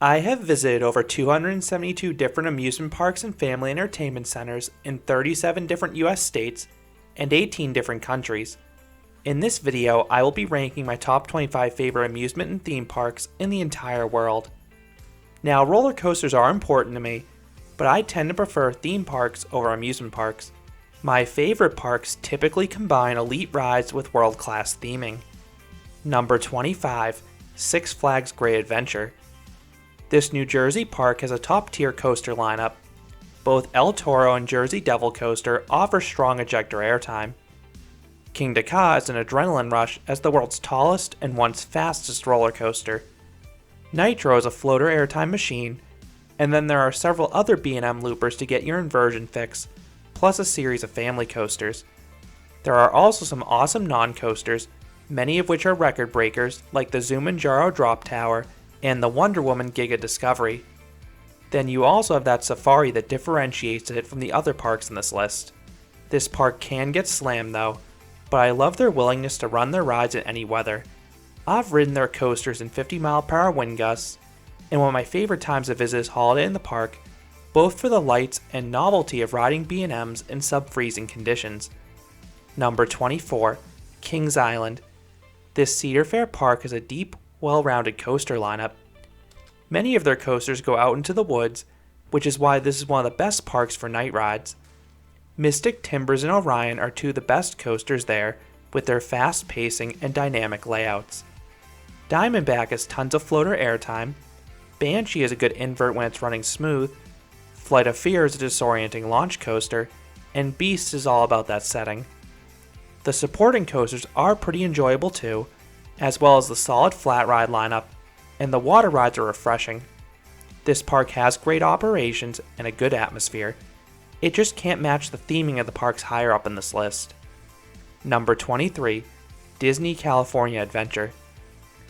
I have visited over 272 different amusement parks and family entertainment centers in 37 different US states and 18 different countries. In this video, I will be ranking my top 25 favorite amusement and theme parks in the entire world. Now, roller coasters are important to me, but I tend to prefer theme parks over amusement parks. My favorite parks typically combine elite rides with world-class theming. Number 25, Six Flags Great Adventure. This New Jersey park has a top-tier coaster lineup. Both El Toro and Jersey Devil Coaster offer strong ejector airtime. Kingda Ka is an adrenaline rush as the world's tallest and once fastest roller coaster. Nitro is a floater airtime machine, and then there are several other B&M loopers to get your inversion fix, plus a series of family coasters. There are also some awesome non-coasters, many of which are record breakers, like the Zumanjaro Drop Tower and the Wonder Woman Giga Discovery. Then you also have that safari that differentiates it from the other parks in this list. This park can get slammed though, but I love their willingness to run their rides in any weather. I've ridden their coasters in 50-mile-per-hour wind gusts, and one of my favorite times to visit is Holiday in the Park, both for the lights and novelty of riding B&Ms in sub-freezing conditions. Number 24, Kings Island. This Cedar Fair park has a deep, well-rounded coaster lineup. Many of their coasters go out into the woods, which is why this is one of the best parks for night rides. Mystic Timbers and Orion are two of the best coasters there, with their fast pacing and dynamic layouts. Diamondback has tons of floater airtime, Banshee is a good invert when it's running smooth, Flight of Fear is a disorienting launch coaster, and Beast is all about that setting. The supporting coasters are pretty enjoyable too, as well as the solid flat ride lineup, and the water rides are refreshing. This park has great operations and a good atmosphere. It just can't match the theming of the parks higher up in this list. Number 23, Disney California Adventure.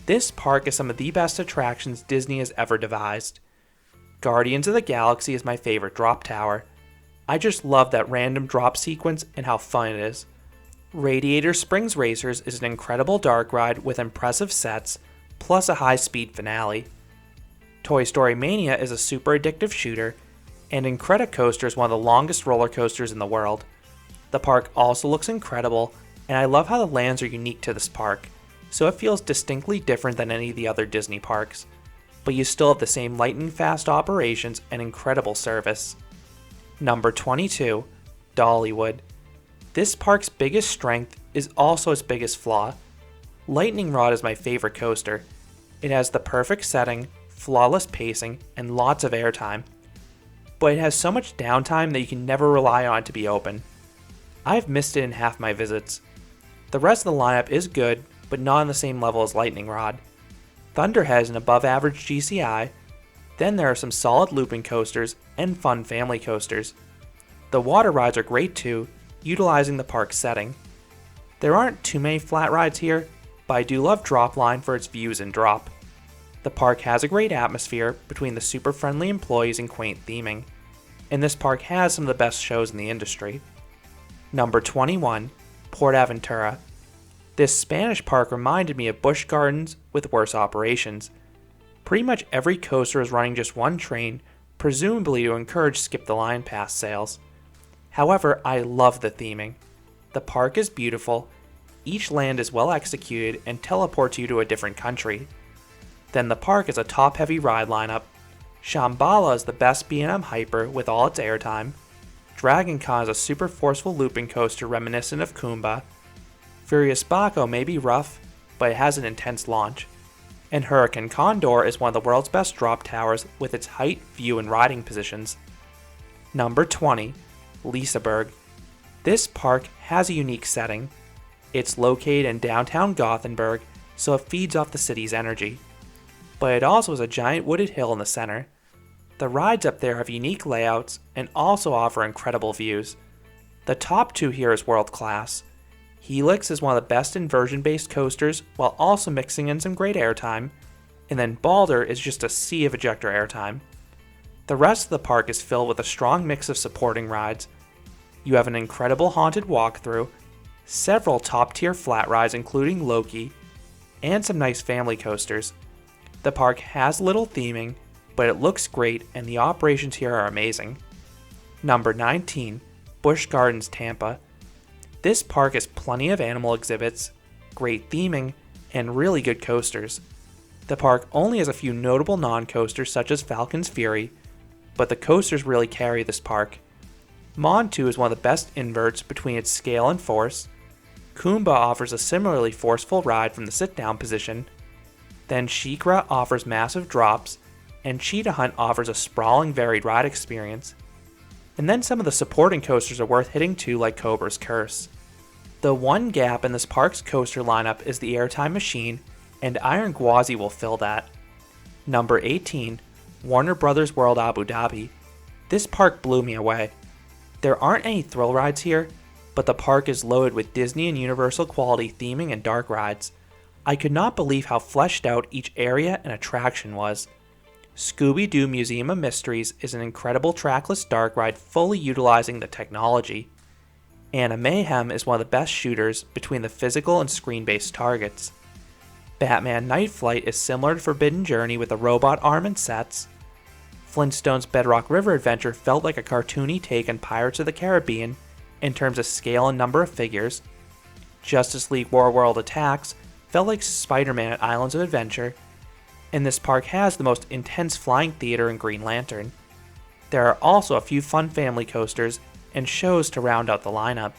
This park is some of the best attractions Disney has ever devised. Guardians of the Galaxy is my favorite drop tower. I just love that random drop sequence and how fun it is. Radiator Springs Racers is an incredible dark ride with impressive sets, plus a high-speed finale. Toy Story Mania is a super addictive shooter, and Incredicoaster is one of the longest roller coasters in the world. The park also looks incredible, and I love how the lands are unique to this park, so it feels distinctly different than any of the other Disney parks, but you still have the same lightning-fast operations and incredible service. Number 22, Dollywood. This park's biggest strength is also its biggest flaw. Lightning Rod is my favorite coaster. It has the perfect setting, flawless pacing, and lots of airtime. But it has so much downtime that you can never rely on it to be open. I've missed it in half my visits. The rest of the lineup is good, but not on the same level as Lightning Rod. Thunderhead is an above average GCI. Then there are some solid looping coasters and fun family coasters. The water rides are great too, utilizing the park's setting. There aren't too many flat rides here, but I do love Dropline for its views and drop. The park has a great atmosphere between the super friendly employees and quaint theming, and this park has some of the best shows in the industry. Number 21, PortAventura. This Spanish park reminded me of Busch Gardens with worse operations. Pretty much every coaster is running just one train, presumably to encourage skip the line pass sales. However, I love the theming. The park is beautiful, each land is well executed and teleports you to a different country. Then the park is a top-heavy ride lineup. Shambhala is the best B&M hyper with all its airtime. Dragon Con is a super forceful looping coaster reminiscent of Kumba. Furious Baco may be rough, but it has an intense launch. And Hurricane Condor is one of the world's best drop towers with its height, view, and riding positions. Number 20, Liseberg. This park has a unique setting. It's located in downtown Gothenburg, so it feeds off the city's energy. But it also has a giant wooded hill in the center. The rides up there have unique layouts and also offer incredible views. The top two here is world class. Helix is one of the best inversion-based coasters while also mixing in some great airtime, and then Balder is just a sea of ejector airtime. The rest of the park is filled with a strong mix of supporting rides. You have an incredible haunted walkthrough, several top-tier flat rides including Loki, and some nice family coasters. The park has little theming, but it looks great and the operations here are amazing. Number 19, Busch Gardens Tampa. This park has plenty of animal exhibits, great theming, and really good coasters. The park only has a few notable non-coasters such as Falcon's Fury, but the coasters really carry this park. Montu is one of the best inverts between its scale and force. Kumba offers a similarly forceful ride from the sit-down position. Then SheiKra offers massive drops, and Cheetah Hunt offers a sprawling varied ride experience. And then some of the supporting coasters are worth hitting too, like Cobra's Curse. The one gap in this park's coaster lineup is the Airtime Machine, and Iron Gwazi will fill that. Number 18, Warner Bros. World Abu Dhabi. This park blew me away. There aren't any thrill rides here, but the park is loaded with Disney and Universal quality theming and dark rides. I could not believe how fleshed out each area and attraction was. Scooby-Doo Museum of Mysteries is an incredible trackless dark ride fully utilizing the technology. Anna Mayhem is one of the best shooters between the physical and screen-based targets. Batman Night Flight is similar to Forbidden Journey with a robot arm and sets. Flintstone's Bedrock River Adventure felt like a cartoony take on Pirates of the Caribbean in terms of scale and number of figures. Justice League War World Attacks felt like Spider-Man at Islands of Adventure, and this park has the most intense flying theater in Green Lantern. There are also a few fun family coasters and shows to round out the lineup.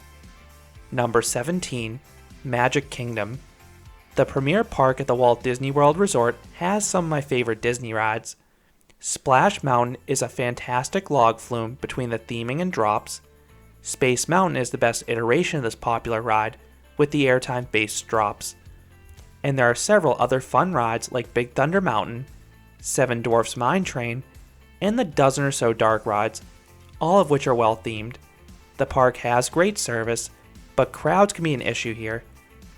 Number 17, Magic Kingdom. The premier park at the Walt Disney World Resort has some of my favorite Disney rides. Splash Mountain is a fantastic log flume between the theming and drops. Space Mountain is the best iteration of this popular ride, with the airtime-based drops. And there are several other fun rides like Big Thunder Mountain, Seven Dwarfs Mine Train, and the dozen or so dark rides, all of which are well themed. The park has great service, but crowds can be an issue here.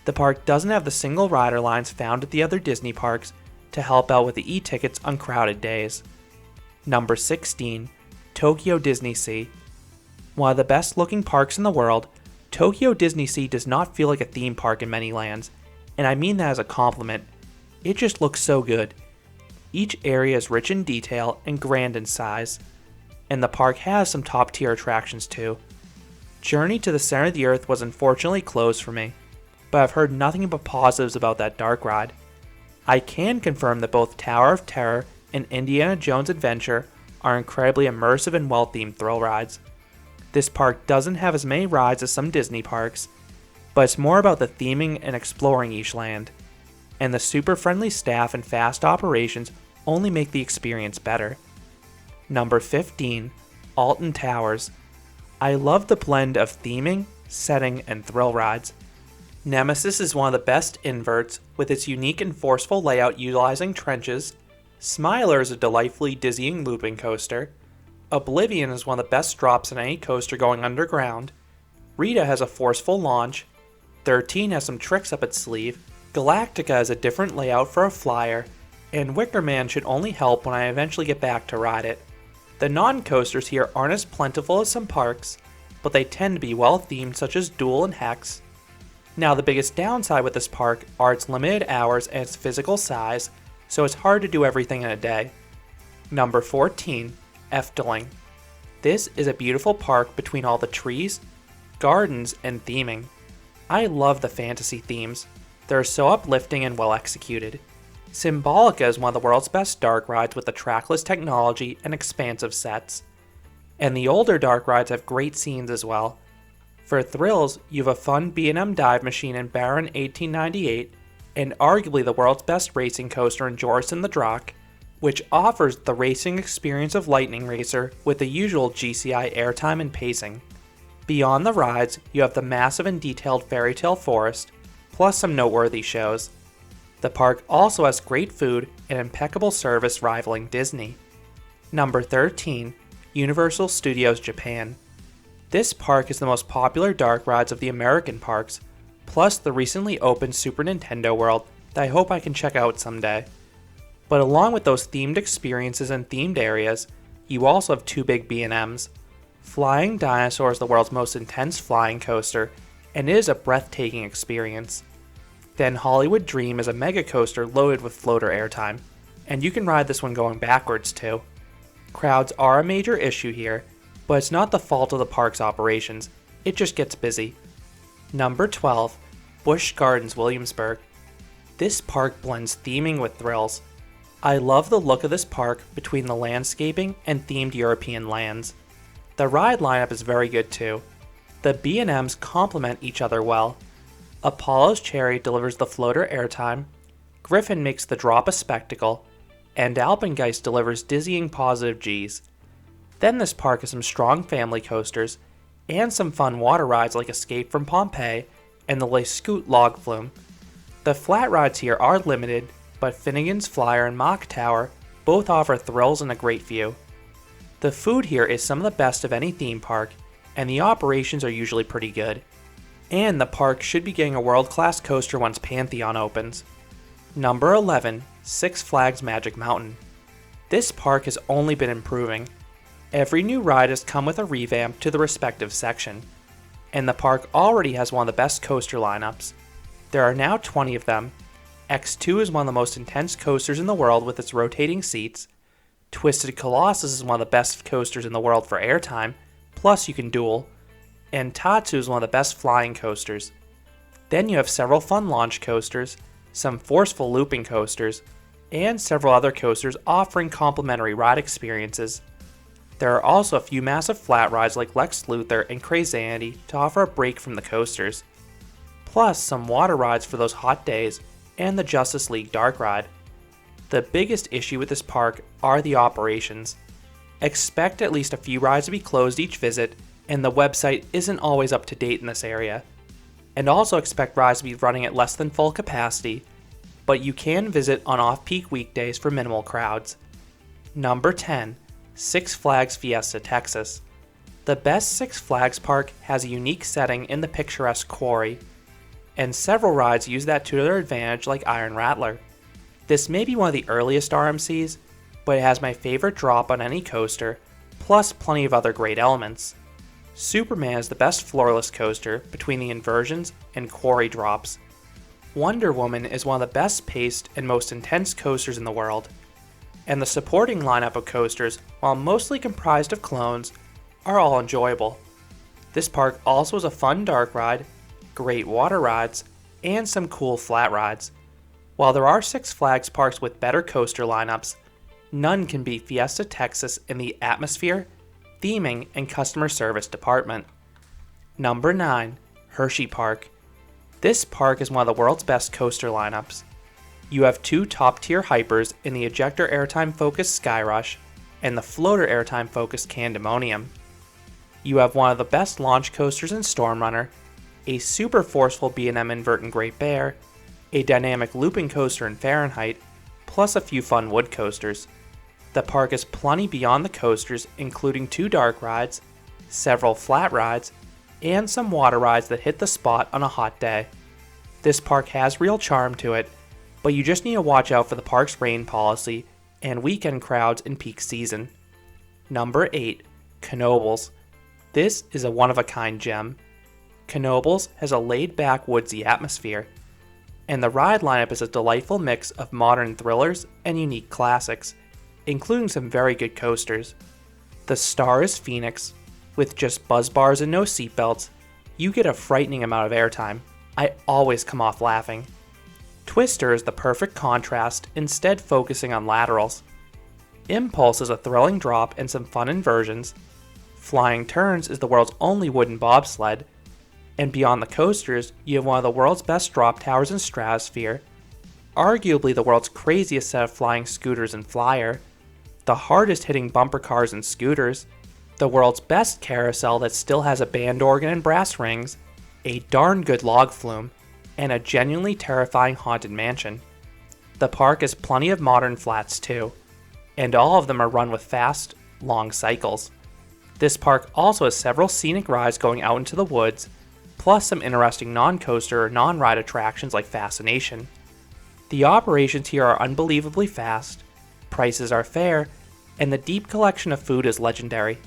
The park doesn't have the single rider lines found at the other Disney parks to help out with the e-tickets on crowded days. Number 16, Tokyo Disney Sea. One of the best looking parks in the world, Tokyo Disney Sea does not feel like a theme park in many lands, and I mean that as a compliment. It just looks so good. Each area is rich in detail and grand in size, and the park has some top tier attractions too. Journey to the Center of the Earth was unfortunately closed for me, but I've heard nothing but positives about that dark ride. I can confirm that both Tower of Terror and Indiana Jones Adventure are incredibly immersive and well-themed thrill rides. This park doesn't have as many rides as some Disney parks, but it's more about the theming and exploring each land. And the super friendly staff and fast operations only make the experience better. Number 15, Alton Towers. I love the blend of theming, setting, and thrill rides. Nemesis is one of the best inverts, with its unique and forceful layout utilizing trenches. Smiler is a delightfully dizzying looping coaster. Oblivion is one of the best drops in any coaster going underground. Rita has a forceful launch. 13 has some tricks up its sleeve. Galactica has a different layout for a flyer. And Wicker Man should only help when I eventually get back to ride it. The non-coasters here aren't as plentiful as some parks, but they tend to be well themed, such as Duel and Hex. Now, the biggest downside with this park are its limited hours and its physical size, so it's hard to do everything in a day. Number 14, Efteling. This is a beautiful park between all the trees, gardens, and theming. I love the fantasy themes. They're so uplifting and well executed. Symbolica is one of the world's best dark rides with the trackless technology and expansive sets. And the older dark rides have great scenes as well. For thrills, you have a fun B&M dive machine in Baron 1898, and arguably the world's best racing coaster in Joris and the Drac, which offers the racing experience of Lightning Racer with the usual GCI airtime and pacing. Beyond the rides, you have the massive and detailed Fairy Tale Forest, plus some noteworthy shows. The park also has great food and impeccable service rivaling Disney. Number 13, Universal Studios Japan. This park is the most popular dark rides of the American parks, plus the recently opened Super Nintendo World that I hope I can check out someday. But along with those themed experiences and themed areas, you also have two big B&Ms. Flying Dinosaur is the world's most intense flying coaster, and it is a breathtaking experience. Then Hollywood Dream is a mega coaster loaded with floater airtime, and you can ride this one going backwards too. Crowds are a major issue here, but it's not the fault of the park's operations, it just gets busy. Number 12, Busch Gardens Williamsburg. This park blends theming with thrills. I love the look of this park between the landscaping and themed European lands. The ride lineup is very good too. The B&Ms complement each other well. Apollo's Cherry delivers the floater airtime, Griffon makes the drop a spectacle, and Alpengeist delivers dizzying positive Gs. Then this park has some strong family coasters, and some fun water rides like Escape from Pompeii and the Le Scoot Log Flume. The flat rides here are limited, but Finnegan's Flyer and Mock Tower both offer thrills and a great view. The food here is some of the best of any theme park, and the operations are usually pretty good. And the park should be getting a world-class coaster once Pantheon opens. Number 11, Six Flags Magic Mountain. This park has only been improving. Every new ride has come with a revamp to the respective section, and the park already has one of the best coaster lineups. There are now 20 of them. X2 is one of the most intense coasters in the world with its rotating seats. Twisted Colossus is one of the best coasters in the world for airtime, plus you can duel. And Tatsu is one of the best flying coasters. Then you have several fun launch coasters, some forceful looping coasters, and several other coasters offering complimentary ride experiences. There are also a few massive flat rides like Lex Luthor and Crazanity to offer a break from the coasters. Plus some water rides for those hot days, and the Justice League Dark Ride. The biggest issue with this park are the operations. Expect at least a few rides to be closed each visit, and the website isn't always up to date in this area. And also expect rides to be running at less than full capacity, but you can visit on off-peak weekdays for minimal crowds. Number 10, Six Flags Fiesta Texas. The best Six Flags park has a unique setting in the picturesque quarry, and several rides use that to their advantage like Iron Rattler. This may be one of the earliest RMCs, but it has my favorite drop on any coaster, plus plenty of other great elements. Superman is the best floorless coaster between the inversions and quarry drops. Wonder Woman is one of the best paced and most intense coasters in the world. And the supporting lineup of coasters, while mostly comprised of clones, are all enjoyable. This park also has a fun dark ride, great water rides, and some cool flat rides. While there are Six Flags parks with better coaster lineups, none can beat Fiesta Texas in the atmosphere, theming, and customer service department. Number 9, Hershey Park. This park is one of the world's best coaster lineups. You have two top-tier hypers in the ejector airtime-focused Skyrush and the floater airtime-focused Candemonium. You have one of the best launch coasters in Stormrunner, a super forceful B&M invert in Great Bear, a dynamic looping coaster in Fahrenheit, plus a few fun wood coasters. The park has plenty beyond the coasters, including 2 dark rides, several flat rides, and some water rides that hit the spot on a hot day. This park has real charm to it, but you just need to watch out for the park's rain policy and weekend crowds in peak season. Number 8, Knoebels. This is a one-of-a-kind gem. Knoebels has a laid-back woodsy atmosphere, and the ride lineup is a delightful mix of modern thrillers and unique classics, including some very good coasters. The star is Phoenix. With just buzz bars and no seatbelts, you get a frightening amount of airtime. I always come off laughing. Twister is the perfect contrast, instead focusing on laterals. Impulse is a thrilling drop and some fun inversions. Flying Turns is the world's only wooden bobsled. And beyond the coasters, you have one of the world's best drop towers in Stratosphere, arguably the world's craziest set of flying scooters in Flyer, the hardest hitting bumper cars and scooters, the world's best carousel that still has a band organ and brass rings, a darn good log flume, and a genuinely terrifying haunted mansion. The park has plenty of modern flats too, and all of them are run with fast, long cycles. This park also has several scenic rides going out into the woods, plus some interesting non-coaster or non-ride attractions like Fascination. The operations here are unbelievably fast, prices are fair, and the deep collection of food is legendary.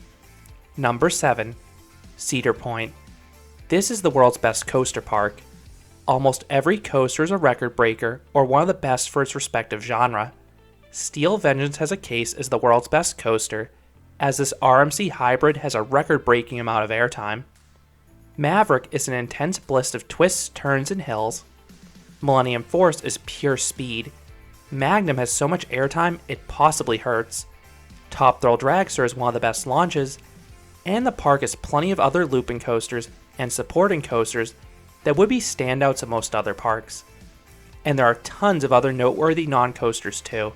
Number 7, Cedar Point. This is the world's best coaster park. Almost every coaster is a record breaker or one of the best for its respective genre. Steel Vengeance has a case as the world's best coaster, as this RMC hybrid has a record-breaking amount of airtime. Maverick is an intense bliss of twists, turns, and hills. Millennium Force is pure speed. Magnum has so much airtime it possibly hurts. Top Thrill Dragster is one of the best launches, and the park has plenty of other looping coasters and supporting coasters that would be standouts at most other parks. And there are tons of other noteworthy non-coasters too.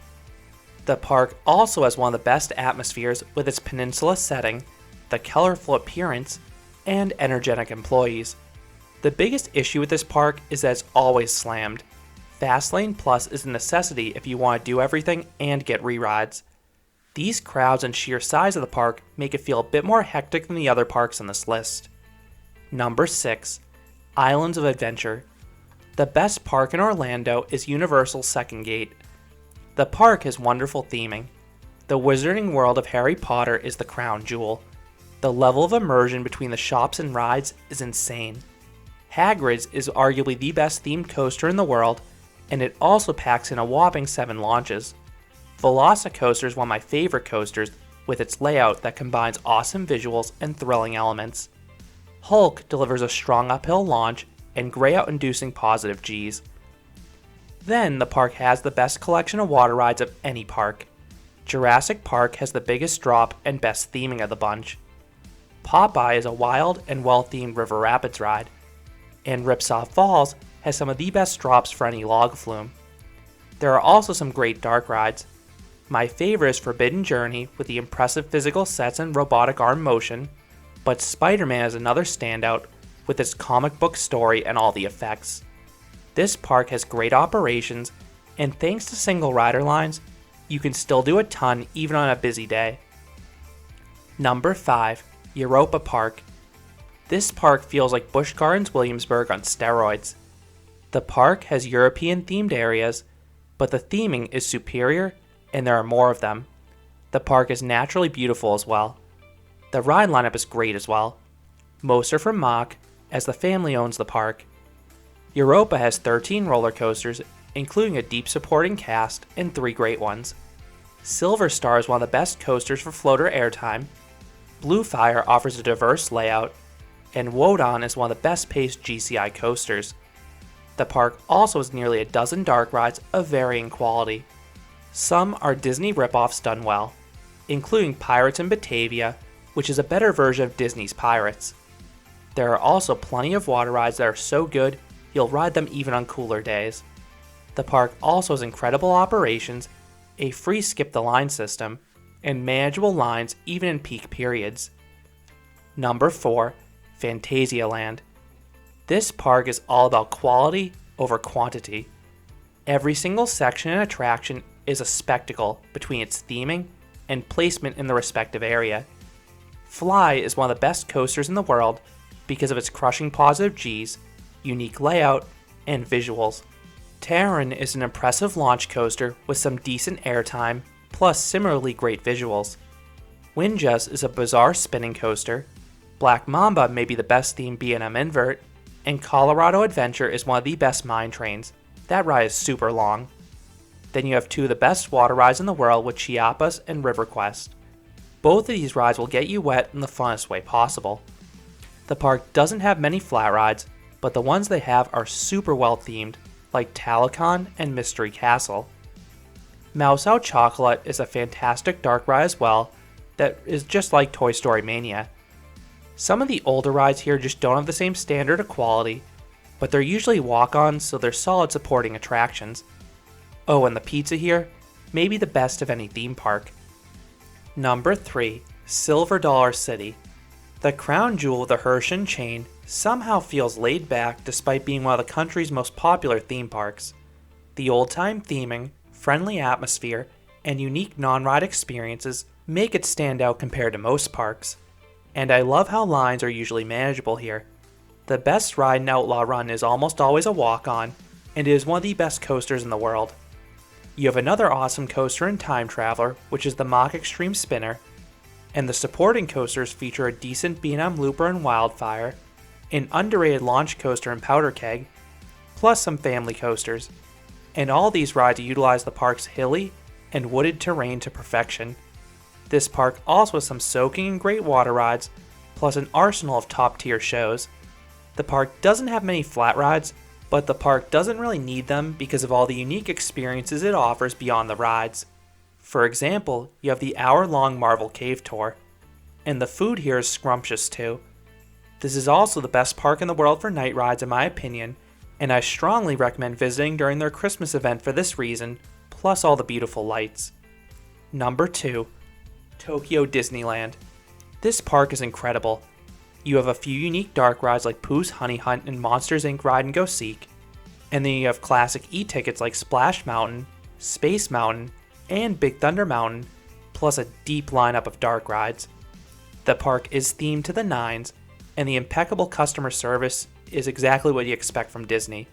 The park also has one of the best atmospheres with its peninsula setting, the colorful appearance, and energetic employees. The biggest issue with this park is that it's always slammed. Fastlane Plus is a necessity if you want to do everything and get re-rides. These crowds and sheer size of the park make it feel a bit more hectic than the other parks on this list. Number 6. Islands of Adventure. The best park in Orlando is Universal's Second Gate. The park has wonderful theming. The Wizarding World of Harry Potter is the crown jewel. The level of immersion between the shops and rides is insane. Hagrid's is arguably the best themed coaster in the world, and it also packs in a whopping 7 launches. Velocicoaster is one of my favorite coasters, with its layout that combines awesome visuals and thrilling elements. Hulk delivers a strong uphill launch and gray-out-inducing positive Gs. Then, the park has the best collection of water rides of any park. Jurassic Park has the biggest drop and best theming of the bunch. Popeye is a wild and well-themed river rapids ride, and Ripsaw Falls has some of the best drops for any log flume. There are also some great dark rides. My favorite is Forbidden Journey with the impressive physical sets and robotic arm motion, but Spider-Man is another standout with its comic book story and all the effects. This park has great operations, and thanks to single rider lines, you can still do a ton even on a busy day. Number 5. Europa Park. This park feels like Busch Gardens Williamsburg on steroids. The park has European themed areas, but the theming is superior and there are more of them. The park is naturally beautiful as well. The ride lineup is great as well. Most are from Mack, as the family owns the park. Europa has 13 roller coasters, including a deep supporting cast and 3 great ones. Silver Star is one of the best coasters for floater airtime. Blue Fire offers a diverse layout, and Wodan is one of the best paced GCI coasters. The park also has nearly a dozen dark rides of varying quality. Some are Disney ripoffs done well, including Pirates in Batavia, which is a better version of Disney's Pirates. There are also plenty of water rides that are so good you'll ride them even on cooler days. The park also has incredible operations, a free skip the line system, and manageable lines even in peak periods. Number 4. Phantasialand. This park is all about quality over quantity. Every single section and attraction is a spectacle between its theming and placement in the respective area. Fly is one of the best coasters in the world because of its crushing positive Gs, unique layout, and visuals. Terran is an impressive launch coaster with some decent airtime, plus similarly great visuals. Windjust is a bizarre spinning coaster. Black Mamba may be the best themed B&M invert, and Colorado Adventure is one of the best mine trains. That ride is super long. Then you have 2 of the best water rides in the world with Chiapas and River Quest. Both of these rides will get you wet in the funnest way possible. The park doesn't have many flat rides, but the ones they have are super well themed, like Talokan and Mystery Castle. Mouse Out Chocolate is a fantastic dark ride as well that is just like Toy Story Mania. Some of the older rides here just don't have the same standard of quality, but they're usually walk-ons, so they're solid supporting attractions. Oh, and the pizza here may be the best of any theme park. Number 3. Silver Dollar City. The crown jewel of the Herschend chain somehow feels laid back despite being one of the country's most popular theme parks. The old-time theming, friendly atmosphere, and unique non-ride experiences make it stand out compared to most parks. And I love how lines are usually manageable here. The best ride in Outlaw Run is almost always a walk-on, and it is one of the best coasters in the world. You have another awesome coaster in Time Traveler, which is the Mack Extreme Spinner, and the supporting coasters feature a decent B&M Looper and Wildfire, an underrated launch coaster in Powder Keg, plus some family coasters. And all these rides utilize the park's hilly, and wooded terrain to perfection. This park also has some soaking and great water rides, plus an arsenal of top-tier shows. The park doesn't have many flat rides, but the park doesn't really need them because of all the unique experiences it offers beyond the rides. For example, you have the hour-long Marvel Cave Tour, and the food here is scrumptious too. This is also the best park in the world for night rides in my opinion, and I strongly recommend visiting during their Christmas event for this reason, plus all the beautiful lights. Number 2. Tokyo Disneyland. This park is incredible. You have a few unique dark rides like Pooh's Honey Hunt and Monsters Inc. Ride and Go Seek, and then you have classic e-tickets like Splash Mountain, Space Mountain, and Big Thunder Mountain, plus a deep lineup of dark rides. The park is themed to the nines, and the impeccable customer service is exactly what you expect from Disney,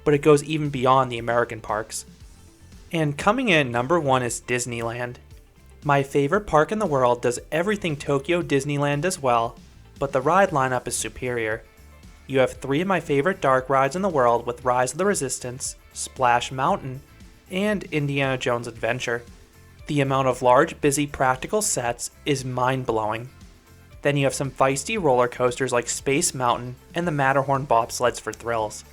but it goes even beyond the American parks. And coming in at number 1 is Disneyland. My favorite park in the world does everything Tokyo Disneyland does well, but the ride lineup is superior. You have 3 of my favorite dark rides in the world with Rise of the Resistance, Splash Mountain, and Indiana Jones Adventure. The amount of large, busy practical sets is mind-blowing. Then you have some feisty roller coasters like Space Mountain and the Matterhorn bobsleds for thrills.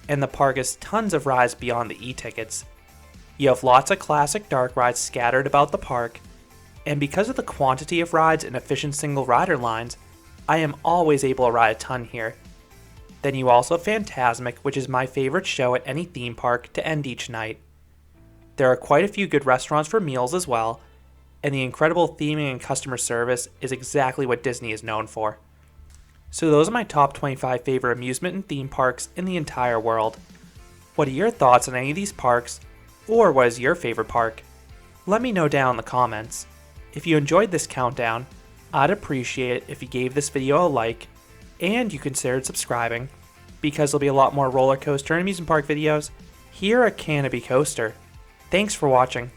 And the park has tons of rides beyond the e-tickets. You have lots of classic dark rides scattered about the park, and because of the quantity of rides and efficient single rider lines, I am always able to ride a ton here. Then you also have Fantasmic, which is my favorite show at any theme park to end each night. There are quite a few good restaurants for meals as well, and the incredible theming and customer service is exactly what Disney is known for. So those are my top 25 favorite amusement and theme parks in the entire world. What are your thoughts on any of these parks, or what is your favorite park? Let me know down in the comments. If you enjoyed this countdown, I'd appreciate it if you gave this video a like, and you considered subscribing, because there'll be a lot more roller coaster and amusement park videos here at Canopy Coaster. Thanks for watching.